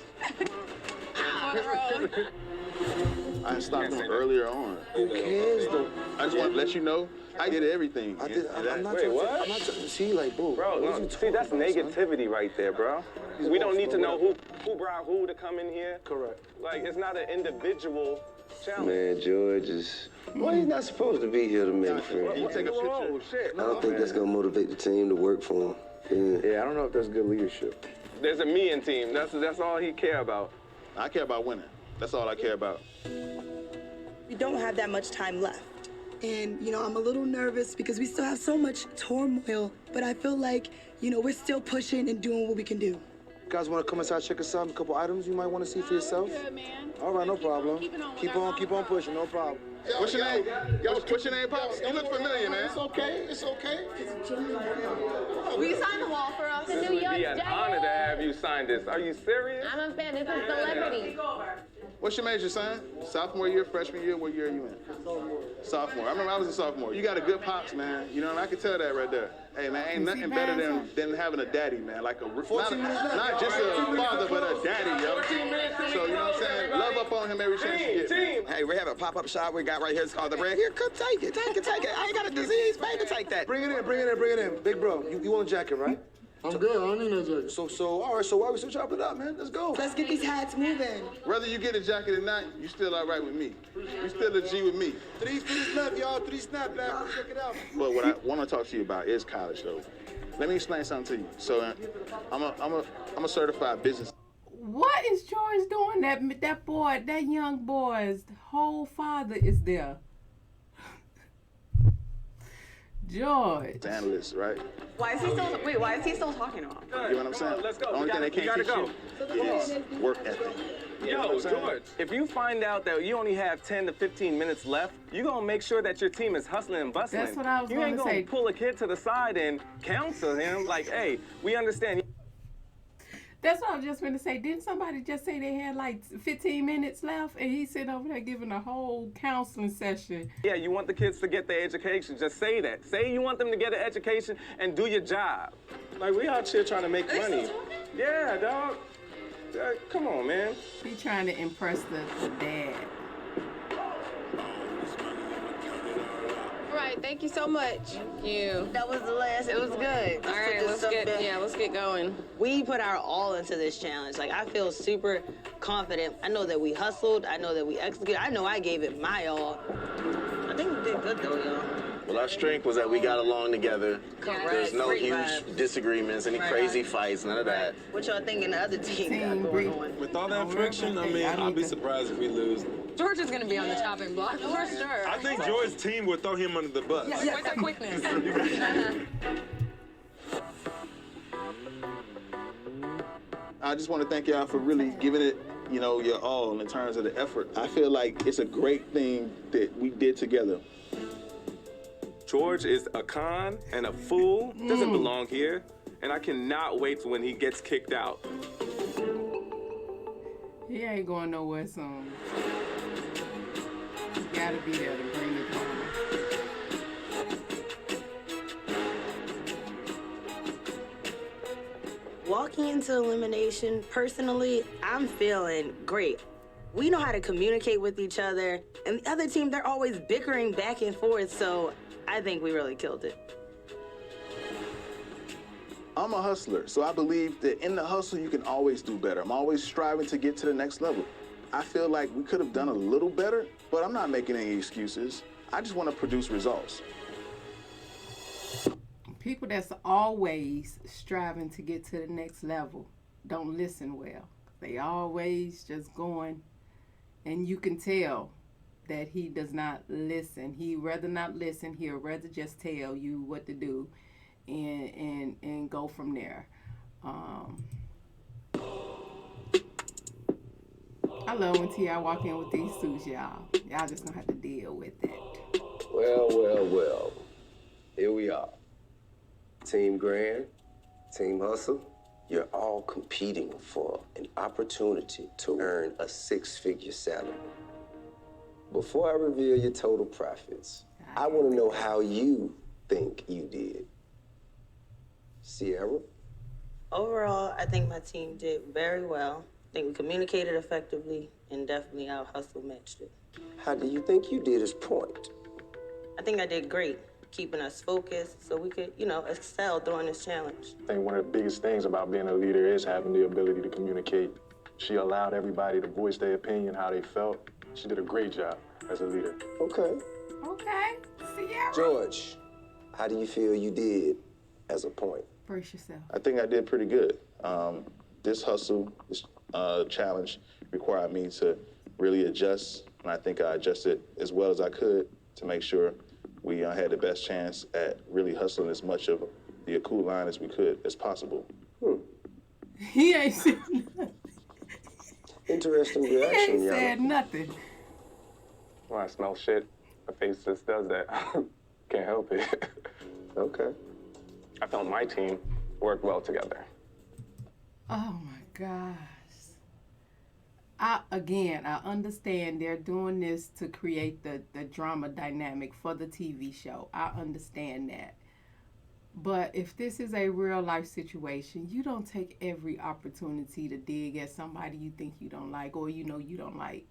I stopped them earlier on. Who cares though? I just want to let you know, I did everything. I'm not Wait, what? I'm not trying to see, like, bro. Bro, no, see, that's negativity right there, bro. We don't need to know who brought who to come in here. Correct. Like, it's not an individual challenge. Man, George is... Well, he's not supposed to be here to make friends. You take a picture. Oh, shit. I don't think that's going to motivate the team to work for him. Yeah, I don't know if that's good leadership. There's a me in team. That's all he care about. I care about winning. That's all I care about. We don't have that much time left. And, you know, I'm a little nervous because we still have so much turmoil, but I feel like, you know, we're still pushing and doing what we can do. You guys want to come inside, check us out? A couple items you might want to see for yourself? All right, no problem. Keep on pushing, no problem. What's your name? What's your name, Pops? You look familiar, man. It's okay. It's okay. Will you sign the wall for us? This would be an honor to have you sign this. Are you serious? I'm a fan. This is celebrity. What's your major, son? Sophomore year, freshman year? What year are you in? Sophomore. I remember I was a sophomore. You got a good pops, man. You know, and I can tell that right there. Hey, man, ain't nothing better than having a daddy, man. Like a not just a father, but a daddy, yo. So, you know what I'm saying? Love up on him every chance you get. Hey, we have a pop-up shop we got right here. It's called The Brand. Here, come take it. Take it. I ain't got a disease, baby. Take that. Bring it in. Big bro, you want a jacket, right? I'm good. I don't need no jacket. So, all right, so why we still chopping it up, man? Let's go. Let's get these hats moving. Whether you get a jacket or not, you still all right with me. You still a G with me. Three snap, y'all. 3 snap, man. Check it out. But what I want to talk to you about is college, though. Let me explain something to you. So, I'm a certified business. What is George doing? That young boy's whole father is there. George. Analyst, right? Why is he still talking about? You know what I'm saying? Let's go. The only thing they can't teach you is work ethic. Yo, George, if you find out that you only have 10 to 15 minutes left, you're going to make sure that your team is hustling and bustling. That's what I was You going ain't to going say. to pull a kid to the side and counsel him like, hey, we understand. That's what I was just going to say. Didn't somebody just say they had like 15 minutes left and he's sitting over there giving a whole counseling session? Yeah, you want the kids to get their education. Just say that. Say you want them to get an education and do your job. Like, we out here trying to make money. Yeah, dog. Come on, man. He trying to impress the dad. All right, thank you so much. Thank you. That was the last. It was good. All right, let's get going. We put our all into this challenge. Like, I feel super confident. I know that we hustled. I know that we executed. I know I gave it my all. I think we did good though, y'all. Well, our strength was that we got along together. Correct. There's no Great huge vibes. disagreements, any crazy fights, none of that. What y'all thinking the other team got going on? With all that friction, I mean, I'd be surprised if we lose. George is gonna be on the chopping block for sure. I think George's team would throw him under the bus. With the quickness. I just want to thank y'all for really giving it, you know, your all in terms of the effort. I feel like it's a great thing that we did together. George is a con and a fool. Doesn't belong here. And I cannot wait for when he gets kicked out. He ain't going nowhere soon. You gotta be there to bring it home. Walking into elimination, personally, I'm feeling great. We know how to communicate with each other, and the other team, they're always bickering back and forth, so I think we really killed it. I'm a hustler, so I believe that in the hustle, you can always do better. I'm always striving to get to the next level. I feel like we could have done a little better, but I'm not making any excuses. I just want to produce results. People that's always striving to get to the next level don't listen well. They always just going, and you can tell that he does not listen. He'd rather not listen. He'll rather just tell you what to do and go from there. I love when T.I. walk in with these suits, y'all. Y'all just gonna have to deal with it. Well. Here we are. Team Grand, Team Hustle, you're all competing for an opportunity to earn a 6-figure salary. Before I reveal your total profits, I want to know how you think you did. Sierra? Overall, I think my team did very well. I think we communicated effectively and definitely our hustle matched it. How do you think you did as Point? I think I did great, keeping us focused so we could, excel during this challenge. I think one of the biggest things about being a leader is having the ability to communicate. She allowed everybody to voice their opinion, how they felt. She did a great job as a leader. Okay. Okay. Sierra. George, how do you feel you did as a Point? Brace yourself. I think I did pretty good. This hustle, this challenge required me to really adjust, and I think I adjusted as well as I could to make sure we had the best chance at really hustling as much of the Akoo line as possible. He ain't said nothing. Interesting He reaction, ain't y'all. said nothing. When I smell shit, my face just does that. Can't help it. Okay. I felt my team worked well together. Oh my gosh. I understand they're doing this to create the drama dynamic for the TV show. I understand that. But if this is a real life situation, you don't take every opportunity to dig at somebody you think you don't like or you don't like.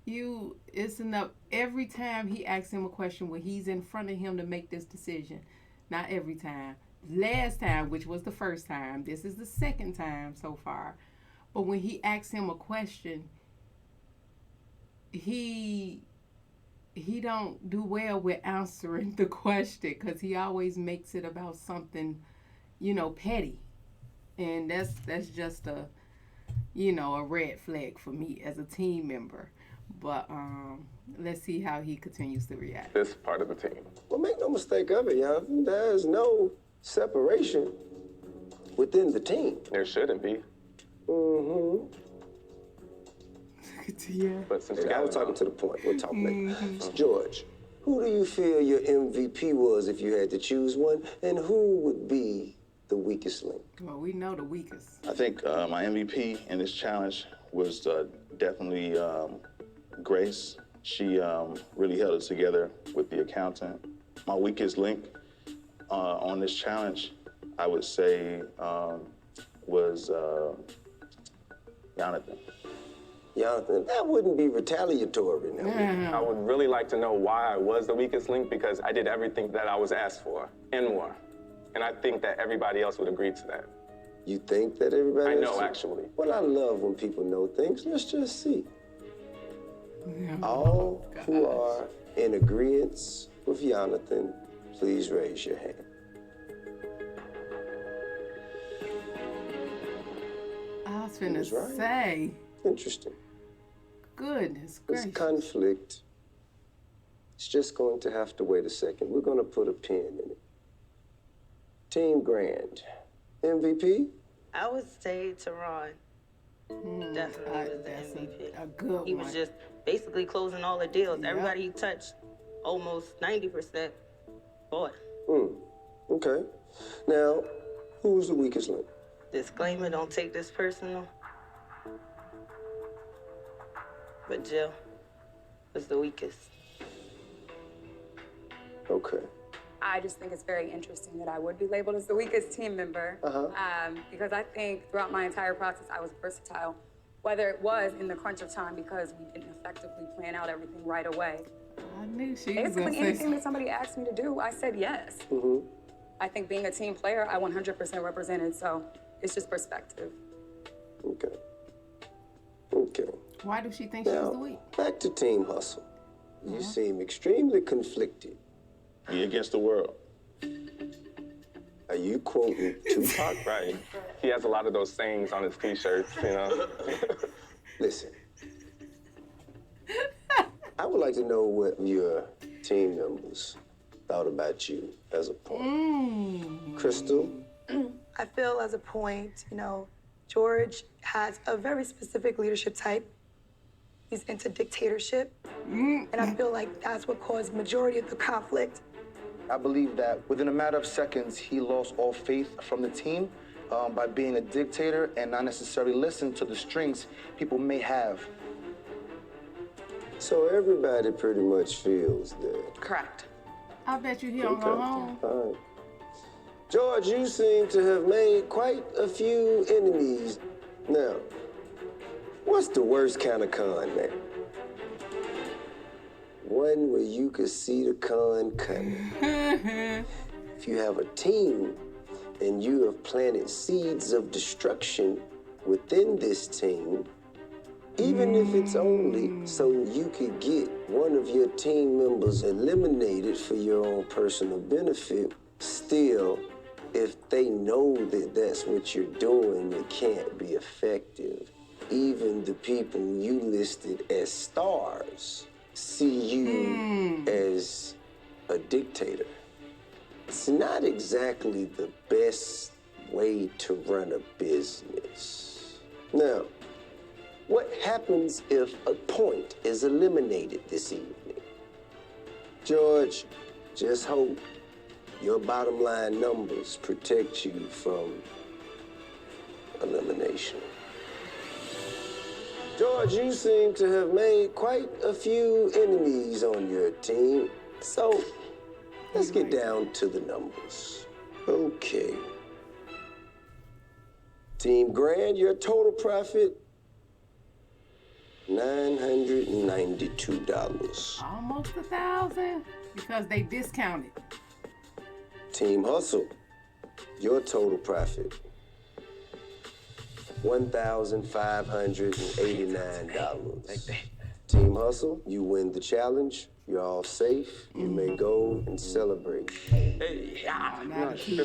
It's enough every time he asks him a question where he's in front of him to make this decision. Not every time. Last time, which was the first time, this is the second time so far. But when he asks him a question, he don't do well with answering the question because he always makes it about something, petty. And that's just a red flag for me as a team member. But let's see how he continues to react. This part of the team. Well, make no mistake of it, y'all. There's no separation within the team. There shouldn't be. Mm-hmm. Yeah. But since I was talking to the Point. We'll talk later. George, who do you feel your MVP was if you had to choose one, and who would be the weakest link? Well, we know the weakest. I think my MVP in this challenge was definitely Grace. She really held it together with the accountant. My weakest link on this challenge, I would say, was Jonathan. Jonathan, that wouldn't be retaliatory now. I would really like to know why I was the weakest link because I did everything that I was asked for and more. And I think that everybody else would agree to that. You think that everybody I else know, actually. Well, I love when people know things. Let's just see. All who are in agreement with Jonathan, please raise your hand. I was finna say. Interesting. Goodness This gracious. conflict, it's just going to have to wait a second. We're going to put a pin in it. Team Grand, MVP? I would say Teron. Definitely was the MVP. A good He one. was just basically closing all the deals. Everybody he touched, almost 90% bought. Okay. Now, who's the weakest link? Disclaimer, don't take this personal. But Jill was the weakest. Okay. I just think it's very interesting that I would be labeled as the weakest team member. Because I think throughout my entire process, I was versatile, whether it was in the crunch of time because we didn't effectively plan out everything right away. I knew she was Basically, gonna say anything something. that somebody asked me to do, I said yes. I think being a team player, I 100% represented, so it's just perspective. Okay. Okay. Why do she think she was the weak? Back to Team Hustle. You seem extremely conflicted. Be against the world. Are you quoting Tupac? Right. He has a lot of those sayings on his t-shirts, Listen. I would like to know what your team members thought about you as a Point. Crystal? I feel as a Point, George has a very specific leadership type. He's into dictatorship. And I feel like that's what caused majority of the conflict. I believe that within a matter of seconds, he lost all faith from the team by being a dictator and not necessarily listen to the strengths people may have. So everybody pretty much feels that. Correct. I bet you he don't go home. All right. George, you seem to have made quite a few enemies. Now, what's the worst kind of con, man? One where you could see the con coming. If you have a team and you have planted seeds of destruction within this team, even if it's only so you could get one of your team members eliminated for your own personal benefit, still, if they know that that's what you're doing, it can't be effective. Even the people you listed as stars see you as a dictator. It's not exactly the best way to run a business. Now, what happens if a point is eliminated this evening? George, just hope your bottom line numbers protect you from elimination. George, you seem to have made quite a few enemies on your team, so let's get down to the numbers. Okay. Team Grand, your total profit, $992. Almost 1,000 because they discounted. Team Hustle, your total profit, $1,589. Team Hustle, you win the challenge. You're all safe. You may go and celebrate. Hey, if you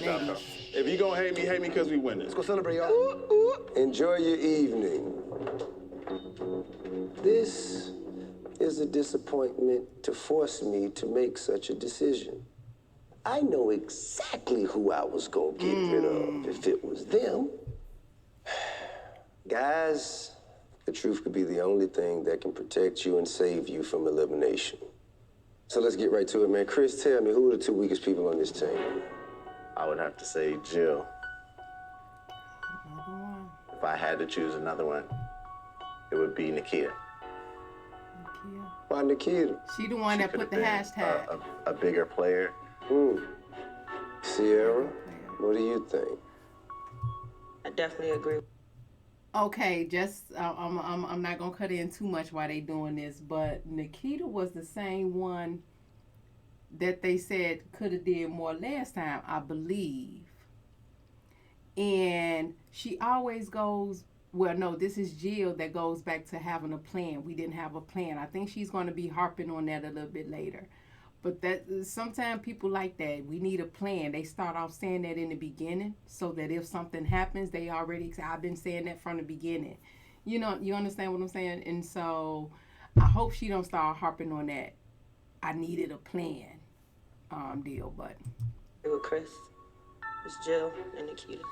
gonna hate me because we win this. Let's go celebrate, y'all. Enjoy your evening. This is a disappointment to force me to make such a decision. I know exactly who I was gonna get rid of if it was them. Guys, the truth could be the only thing that can protect you and save you from elimination. So let's get right to it, man. Chris, tell me, who are the two weakest people on this team? I would have to say Jill. If I had to choose another one, it would be Nikita. Why Nikita? She the one that put the hashtag. A bigger player. Sierra, what do you think? I definitely agree. Okay, just I'm not gonna cut in too much while they doing this, but Nikita was the same one that they said could have did more last time, I believe. And she always goes, well, no, this is Jill that goes back to having a plan. We didn't have a plan. I think she's going to be harping on that a little bit later. But that sometimes people like that. We need a plan. They start off saying that in the beginning so that if something happens, they already say, I've been saying that from the beginning. You know, you understand what I'm saying? And so I hope she don't start harping on that I needed a plan deal. But with Chris, it's Jill and Nikita.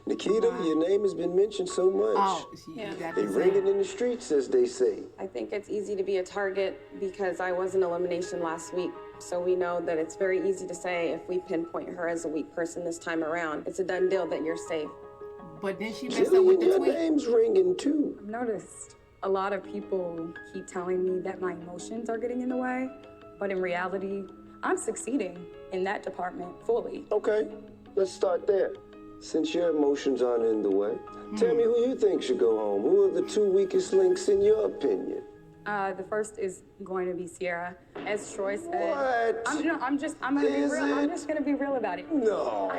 Nikita, your name has been mentioned so much. Oh, they ring it in the streets, as they say. I think it's easy to be a target because I was in elimination last week. So we know that it's very easy to say if we pinpoint her as a weak person this time around, it's a done deal that you're safe. But then she messed up with the tweet. Your name's ringing too. I've noticed a lot of people keep telling me that my emotions are getting in the way, but in reality, I'm succeeding in that department fully. Okay, let's start there. Since your emotions aren't in the way, tell me who you think should go home. Who are the two weakest links in your opinion? The first is going to be Sierra. As Troy said. What? I'm just gonna be real. I'm just gonna be real about it. No.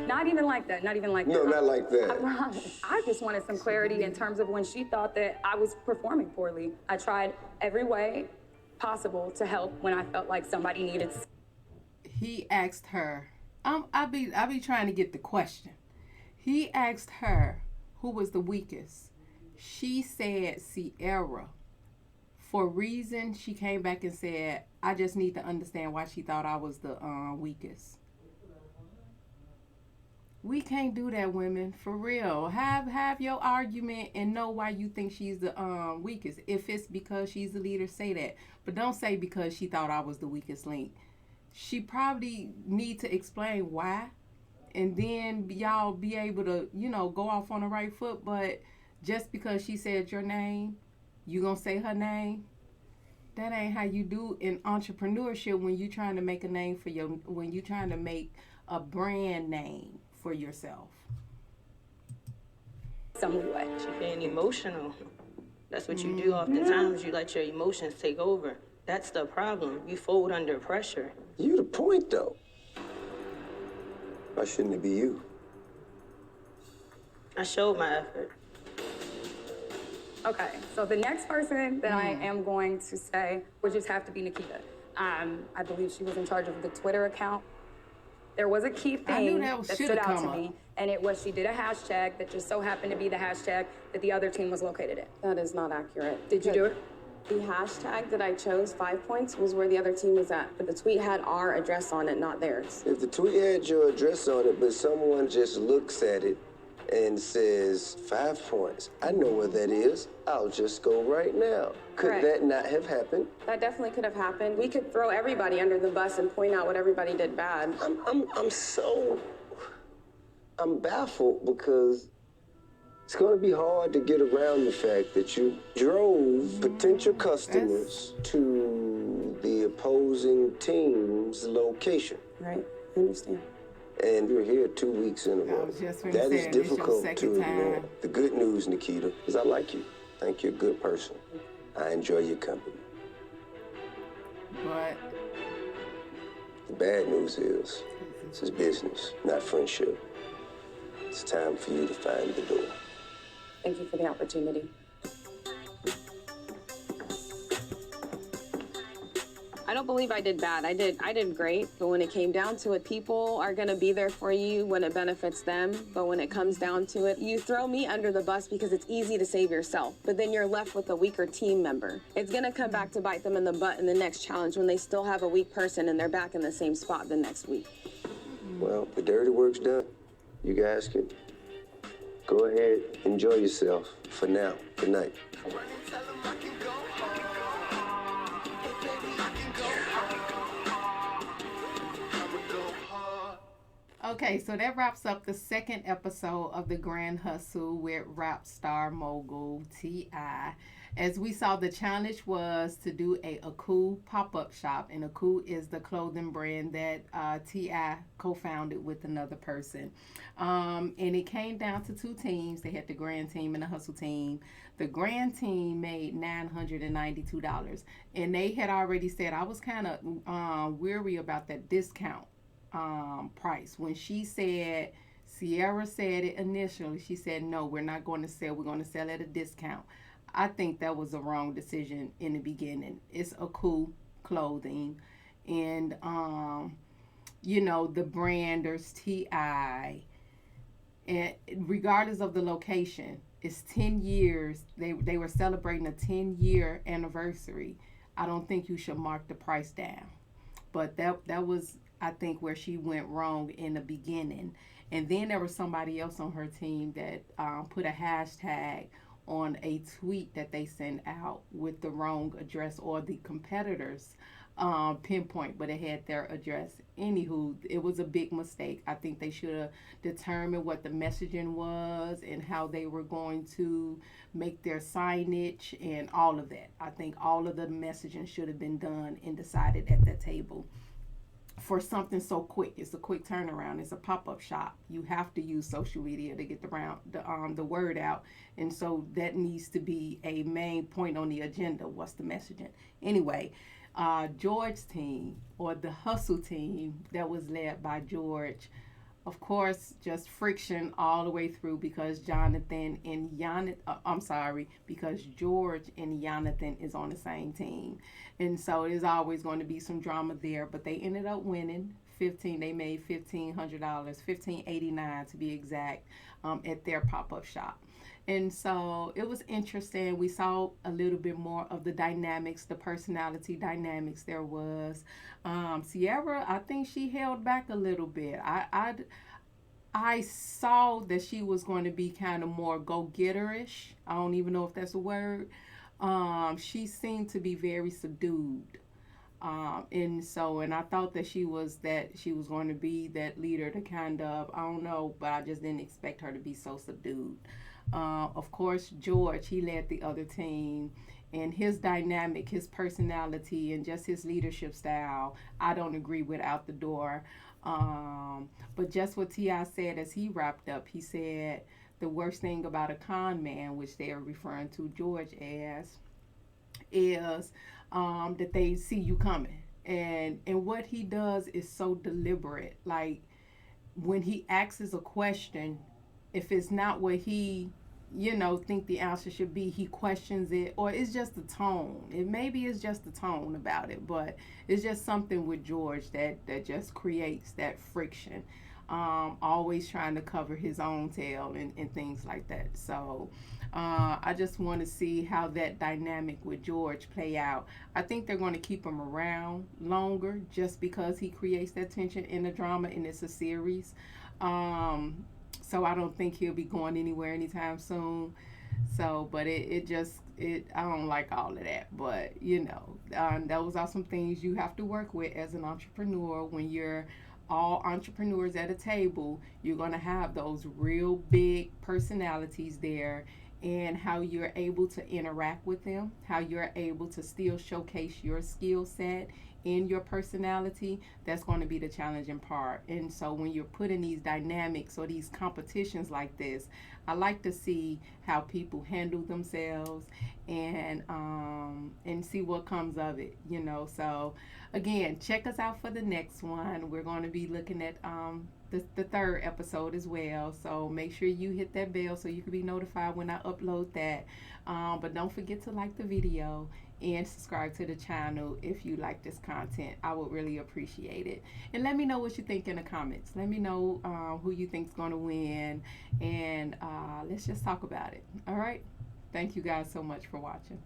Not even like that. Not even like that. No, not like that. I promise. I just wanted some clarity in terms of when she thought that I was performing poorly. I tried every way possible to help when I felt like somebody needed. He asked her. I be trying to get the question. He asked her who was the weakest. She said Sierra. For reason, she came back and said, I just need to understand why she thought I was the weakest. We can't do that, women. For real. Have your argument and know why you think she's the weakest. If it's because she's the leader, say that. But don't say because she thought I was the weakest link. She probably need to explain why. and then y'all be able to, you know, go off on the right foot. But just because she said your name, you gonna say her name? That ain't how you do in entrepreneurship when you trying to make a name for when you trying to make a brand name for yourself. Somewhat. She's being emotional. That's what you do oftentimes. You let your emotions take over. That's the problem. You fold under pressure. You the point, though. Why shouldn't it be you? I showed my effort. Okay, so the next person that I am going to say would just have to be Nikita. I believe she was in charge of the Twitter account. There was a key thing that stood out to me, and it was she did a hashtag that just so happened to be the hashtag that the other team was located in. That is not accurate. Did you do it? The hashtag that I chose, 5 points, was where the other team was at. But the tweet had our address on it, not theirs. If the tweet had your address on it, but someone just looks at it and says 5 points, I know where that is. I'll just go right now. Could that not have happened? That definitely could have happened. We could throw everybody under the bus and point out what everybody did bad. I'm baffled because it's going to be hard to get around the fact that you drove potential customers to the opposing team's location. Right, I understand. And you're here 2 weeks in a row. That is difficult to ignore. The good news, Nikita, is I like you. I think you're a good person. I enjoy your company. But the bad news is this is business, not friendship. It's time for you to find the door. Thank you for the opportunity. I don't believe I did bad. I did great. But when it came down to it, people are going to be there for you when it benefits them. But when it comes down to it, you throw me under the bus because it's easy to save yourself. But then you're left with a weaker team member. It's going to come back to bite them in the butt in the next challenge when they still have a weak person and they're back in the same spot the next week. Well, the dirty work's done. You guys can go ahead, enjoy yourself for now. Good night. Okay, so that wraps up the second episode of The Grand Hustle with rap star Mogul T.I. As we saw, the challenge was to do a Akoo pop-up shop, and Akoo is the clothing brand that T.I. co-founded with another person. And it came down to two teams. They had the Grand team and the Hustle team. The Grand team made $992, and they had already said, I was kind of weary about that discount price. When Sierra said it initially, she said, no, we're not going to sell. We're going to sell at a discount. I think that was a wrong decision in the beginning. It's Akoo clothing, and you know, the branders T.I. and regardless of the location, it's 10 years. They were celebrating a 10-year anniversary. I don't think you should mark the price down. But that was, I think, where she went wrong in the beginning. And then there was somebody else on her team that put a hashtag on a tweet that they sent out with the wrong address, or the competitors pinpoint, but it had their address. Anywho, it was a big mistake. I think they should have determined what the messaging was and how they were going to make their signage and all of that. I think all of the messaging should have been done and decided at that table. For something so quick, it's a quick turnaround. It's a pop-up shop. You have to use social media to get the word out, and so that needs to be a main point on the agenda. What's the messaging? Anyway, George's team, or the Hustle team that was led by George, of course, just friction all the way through because George and Jonathan is on the same team. And so there's always going to be some drama there, but they ended up winning. They made $1,500, $1,589 to be exact, at their pop-up shop. And so it was interesting. We saw a little bit more of the dynamics, the personality dynamics there was. Sierra, I think she held back a little bit. I saw that she was going to be kind of more go-getterish. I don't even know if that's a word. She seemed to be very subdued. And I thought that she was going to be that leader to kind of, I don't know, but I just didn't expect her to be so subdued. Of course, George, he led the other team, and his dynamic, his personality, and just his leadership style, I don't agree with out the door. But just what T.I. said as he wrapped up, he said the worst thing about a con man, which they are referring to George as, is that they see you coming. And what he does is so deliberate. Like, when he asks a question, if it's not what he, think the answer should be, he questions it, or it's just the tone. Maybe it's just the tone about it, but it's just something with George that just creates that friction. Always trying to cover his own tail and things like that. So I just want to see how that dynamic with George play out. I think they're going to keep him around longer just because he creates that tension in the drama, and it's a series. So I don't think he'll be going anywhere anytime soon. So, but I don't like all of that. But, those are some things you have to work with as an entrepreneur. When you're all entrepreneurs at a table, you're going to have those real big personalities there, and how you're able to interact with them, how you're able to still showcase your skill set in your personality. That's going to be the challenging part. And so when you're put in these dynamics or these competitions like this, I like to see how people handle themselves and see what comes of it, So again, check us out for the next one. We're going to be looking at the third episode as well. So make sure you hit that bell so you can be notified when I upload that. But don't forget to like the video and subscribe to the channel if you like this content. I would really appreciate it. And let me know what you think in the comments. Let me know who you think's going to win, and let's just talk about it. All right? Thank you guys so much for watching.